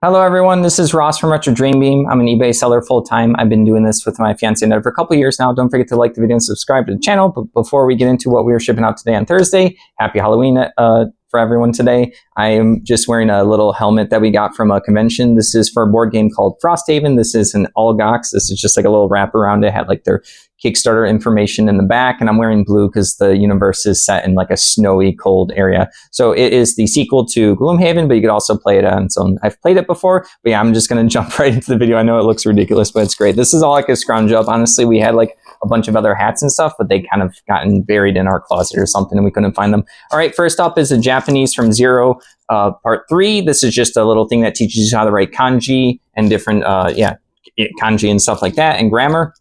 Hello everyone, this is Ross from Retro Dream Beam. I'm an eBay seller full-time. I've been doing this with my fiance and I for a couple years now. Don't forget to like the video and subscribe to the channel. But before we get into what we are shipping out today on Thursday, happy Halloween for everyone today. I am just wearing a little helmet that we got from a convention. This is for a board game called Frosthaven. This is an Algox. This is just like a little wrap around it. Had like their Kickstarter information in the back, and I'm wearing blue because the universe is set in like a snowy, cold area. So it is the sequel to Gloomhaven, but you could also play it on its own. I've played it before, but yeah, I'm just going to jump right into the video. I know it looks ridiculous, but it's great. This is all I could scrounge up. Honestly, we had like a bunch of other hats and stuff, but they kind of gotten buried in our closet or something, and we couldn't find them. All right, first up is a Japanese from Zero, part 3. This is just a little thing that teaches you how to write kanji and different, kanji and stuff like that, and grammar.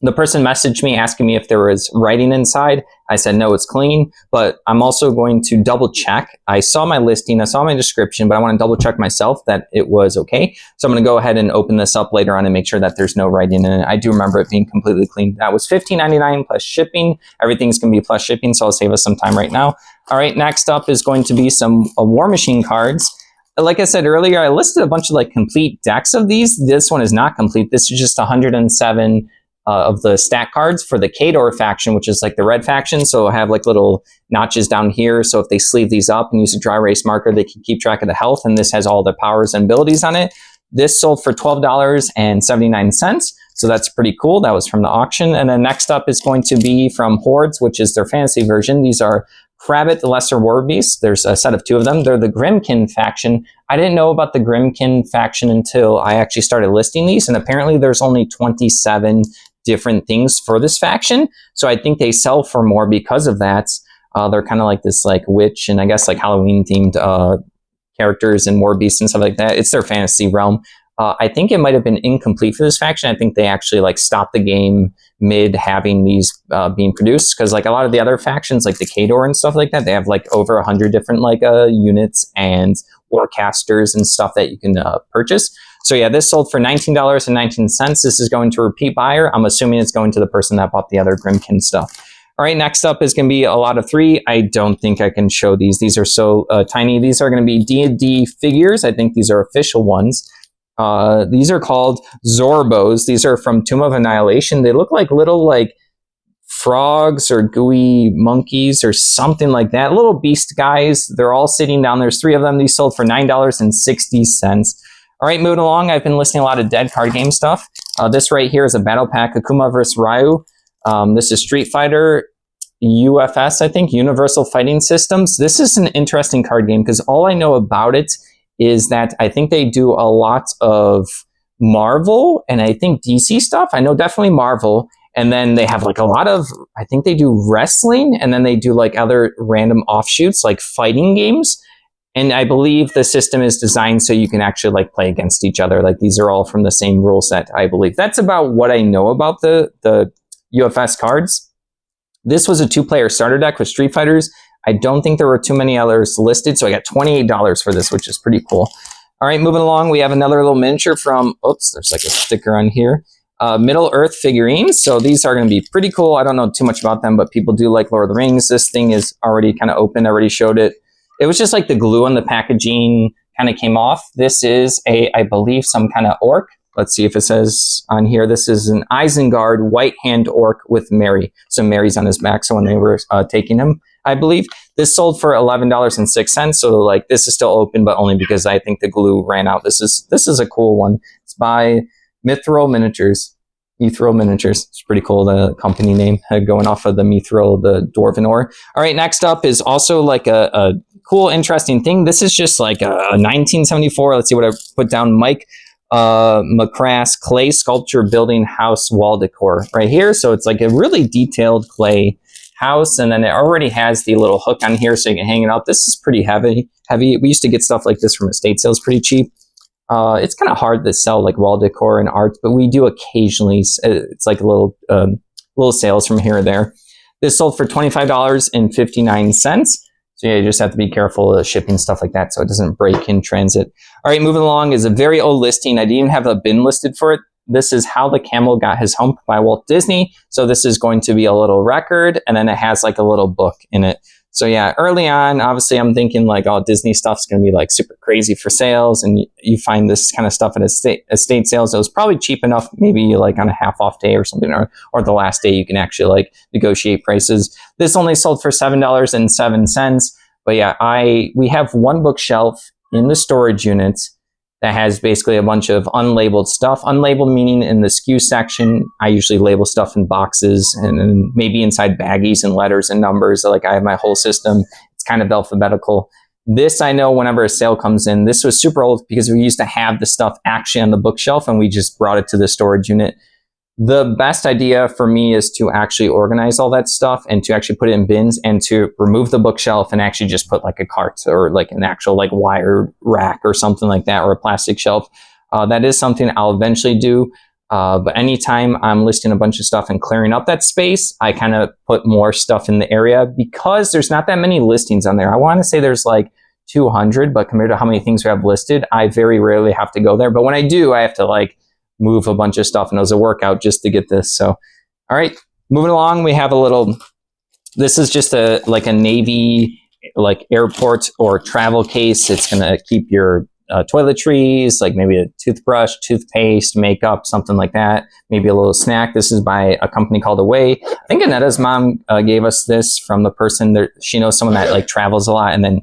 The person messaged me asking me if there was writing inside. I said, no, it's clean, but I'm also going to double check. I saw my listing, I saw my description, but I want to double check myself that it was okay. So I'm going to go ahead and open this up later on and make sure that there's no writing in it. I do remember it being completely clean. That was $15.99 plus shipping. Everything's going to be plus shipping, so I'll save us some time right now. All right, next up is going to be some War Machine cards. Like I said earlier, I listed a bunch of like complete decks of these. This one is not complete. This is just 107 of the stat cards for the Kador faction, which is like the red faction. So I have like little notches down here. So if they sleeve these up and use a dry erase marker, they can keep track of the health. And this has all the powers and abilities on it. This sold for $12.79. So that's pretty cool. That was from the auction. And then next up is going to be from Hordes, which is their fantasy version. These are Krabbit, the Lesser War Beast. There's a set of 2 of them. They're the Grimkin faction. I didn't know about the Grimkin faction until I actually started listing these. And apparently there's only 27 different things for this faction. So I think they sell for more because of that. They're kind of like this like witch and I guess like Halloween themed characters and war beasts and stuff like that. It's their fantasy realm. I think it might have been incomplete for this faction. I think they actually like stopped the game mid having these being produced, because like a lot of the other factions like the Kador and stuff like that, they have like over 100 different like units and warcasters and stuff that you can purchase. So yeah, this sold for $19.19. This is going to a repeat buyer. I'm assuming it's going to the person that bought the other Grimkin stuff. All right, next up is going to be a lot of 3. I don't think I can show these. These are so tiny. These are going to be D&D figures. I think these are official ones. These are called Zorbos. These are from Tomb of Annihilation. They look like little like frogs or gooey monkeys or something like that. Little beast guys. They're all sitting down. There's 3 of them. These sold for $9.60. All right, moving along. I've been listing a lot of dead card game stuff. This right here is a battle pack, Akuma vs. Ryu. This is Street Fighter UFS, I think, Universal Fighting Systems. This is an interesting card game because all I know about it is that I think they do a lot of Marvel and I think DC stuff. I know definitely Marvel. And then they have like a lot of, I think they do wrestling, and then they do like other random offshoots like fighting games. And I believe the system is designed so you can actually like play against each other. Like these are all from the same rule set, I believe. That's about what I know about the UFS cards. This was a 2-player starter deck with Street Fighters. I don't think there were too many others listed, so I got $28 for this, which is pretty cool. All right, moving along, we have another little miniature from, oops, there's like a sticker on here. Middle Earth figurines. So these are going to be pretty cool. I don't know too much about them, but people do like Lord of the Rings. This thing is already kind of open. I already showed it. It was just like the glue on the packaging kind of came off. This is I believe, some kind of orc. Let's see if it says on here. This is an Isengard white hand orc with Mary. So Mary's on his back. So when they were taking him, I believe this sold for $11.06. So like this is still open, but only because I think the glue ran out. This is a cool one. It's by Mithril Miniatures. Mithril Miniatures. It's pretty cool, the company name, going off of the Mithril, the Dwarven ore. All right, next up is also like a cool, interesting thing. This is just like a 1974. Let's see what I put down. Mike McCrass clay sculpture building house wall decor right here. So it's like a really detailed clay house, and then it already has the little hook on here so you can hang it up. This is pretty heavy. We used to get stuff like this from estate sales pretty cheap. It's kind of hard to sell like wall decor and art, but we do occasionally. It's like a little sales from here or there. This sold for $25.59. So yeah, you just have to be careful of shipping stuff like that so it doesn't break in transit. All right, moving along is a very old listing. I didn't even have a bin listed for it. This is How the Camel Got His Hump by Walt Disney. So this is going to be a little record, and then it has like a little book in it. So yeah, early on, obviously I'm thinking like, oh, Disney stuff's going to be like super crazy for sales. And you find this kind of stuff at estate sales. It was probably cheap enough, maybe like on a half off day or something, or the last day you can actually like negotiate prices. This only sold for $7.07. But yeah, we have one bookshelf in the storage unit that has basically a bunch of unlabeled stuff. Unlabeled meaning in the SKU section, I usually label stuff in boxes and maybe inside baggies and letters and numbers. Like I have my whole system. It's kind of alphabetical. This I know whenever a sale comes in. This was super old because we used to have the stuff actually on the bookshelf and we just brought it to the storage unit. The best idea for me is to actually organize all that stuff and to actually put it in bins and to remove the bookshelf and actually just put like a cart or like an actual like wire rack or something like that, or a plastic shelf. That is something I'll eventually do. But anytime I'm listing a bunch of stuff and clearing up that space, I kind of put more stuff in the area because there's not that many listings on there. I want to say there's like 200, but compared to how many things we have listed, I very rarely have to go there. But when I do, I have to like move a bunch of stuff, and it was a workout just to get this. So, all right, moving along, we have a little, this is just a Navy like airport or travel case. It's going to keep your toiletries, like maybe a toothbrush, toothpaste, makeup, something like that. Maybe a little snack. This is by a company called Away. I think Anetta's mom gave us this from the person that she knows, someone that like travels a lot, and then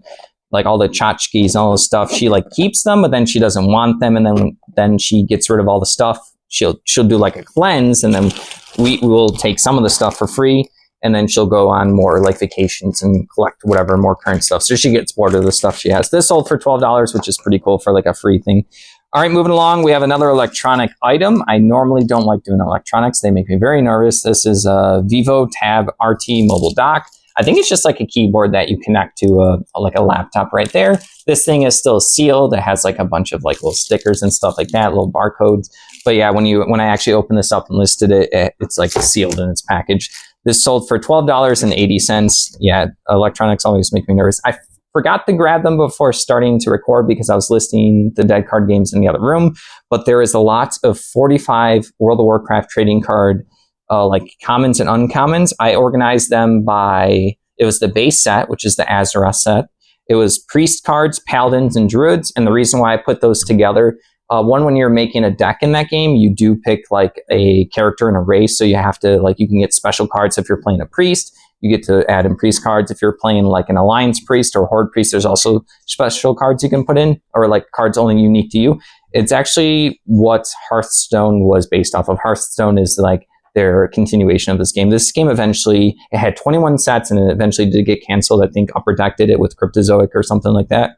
like all the tchotchkes and all this stuff, she like keeps them, but then she doesn't want them, and then she gets rid of all the stuff. She'll do like a cleanse, and then we will take some of the stuff for free, and then she'll go on more like vacations and collect whatever more current stuff. So she gets bored of the stuff she has. This sold for $12, which is pretty cool for like a free thing. All right, moving along, we have another electronic item. I normally don't like doing electronics. They make me very nervous. This is a Vivo Tab RT mobile dock. I think it's just like a keyboard that you connect to like a laptop right there. This thing is still sealed. It has like a bunch of like little stickers and stuff like that, little barcodes. But yeah, when I actually opened this up and listed it, it's like sealed in its package. This sold for $12.80. Yeah, electronics always make me nervous. I forgot to grab them before starting to record because I was listing the dead card games in the other room. But there is a lot of 45 World of Warcraft trading card like commons and uncommons. I organized them by, it was the base set, which is the Azeroth set. It was priest cards, paladins, and druids. And the reason why I put those together, one, when you're making a deck in that game, you do pick like a character and a race. So you have to, like, you can get special cards if you're playing a priest. You get to add in priest cards. If you're playing like an alliance priest or horde priest, there's also special cards you can put in, or like cards only unique to you. It's actually what Hearthstone was based off of. Hearthstone is like their continuation of this game. This game eventually, it had 21 sets and it eventually did get canceled. I think Upper Deck did it with Cryptozoic or something like that.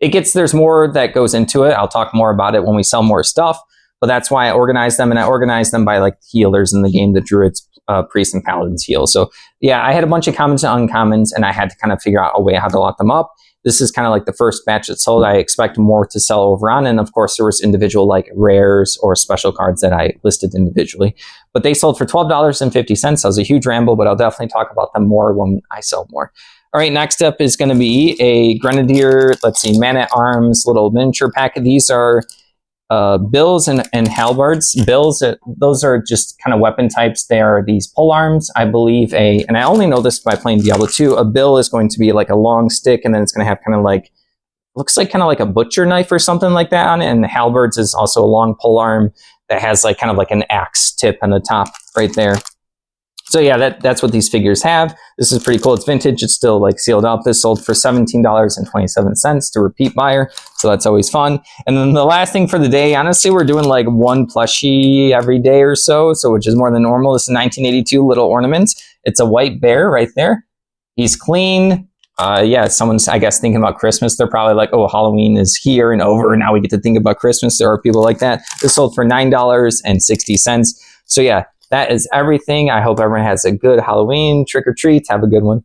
There's more that goes into it. I'll talk more about it when we sell more stuff, but that's why I organized them, and I organized them by like healers in the game, the druids, priests, and paladins heal. So yeah, I had a bunch of commons and uncommons, and I had to kind of figure out a way how to lock them up. This is kind of like the first batch that sold. I expect more to sell over on. And of course, there was individual like rares or special cards that I listed individually. But they sold for $12.50. That was a huge ramble, but I'll definitely talk about them more when I sell more. All right, next up is going to be a Grenadier, let's see, Man-at-Arms little miniature pack. These are bills and halberds. Bills, those are just kind of weapon types. They are these pole arms. I believe and I only know this by playing Diablo 2, a bill is going to be like a long stick, and then it's going to have kind of like, looks like kind of like a butcher knife or something like that on it. And the halberds is also a long pole arm that has like kind of like an axe tip on the top right there. So yeah, that's what these figures have. This is pretty cool. It's vintage. It's still like sealed up. This sold for $17.27 to repeat buyer. So that's always fun. And then the last thing for the day, honestly, we're doing like one plushie every day or so, which is more than normal. This is 1982 Little Ornaments. It's a white bear right there. He's clean. Yeah, someone's, I guess, thinking about Christmas. They're probably like, oh, Halloween is here and over, and now we get to think about Christmas. There are people like that. This sold for $9.60. So yeah, that is everything. I hope everyone has a good Halloween. Trick or treat. Have a good one.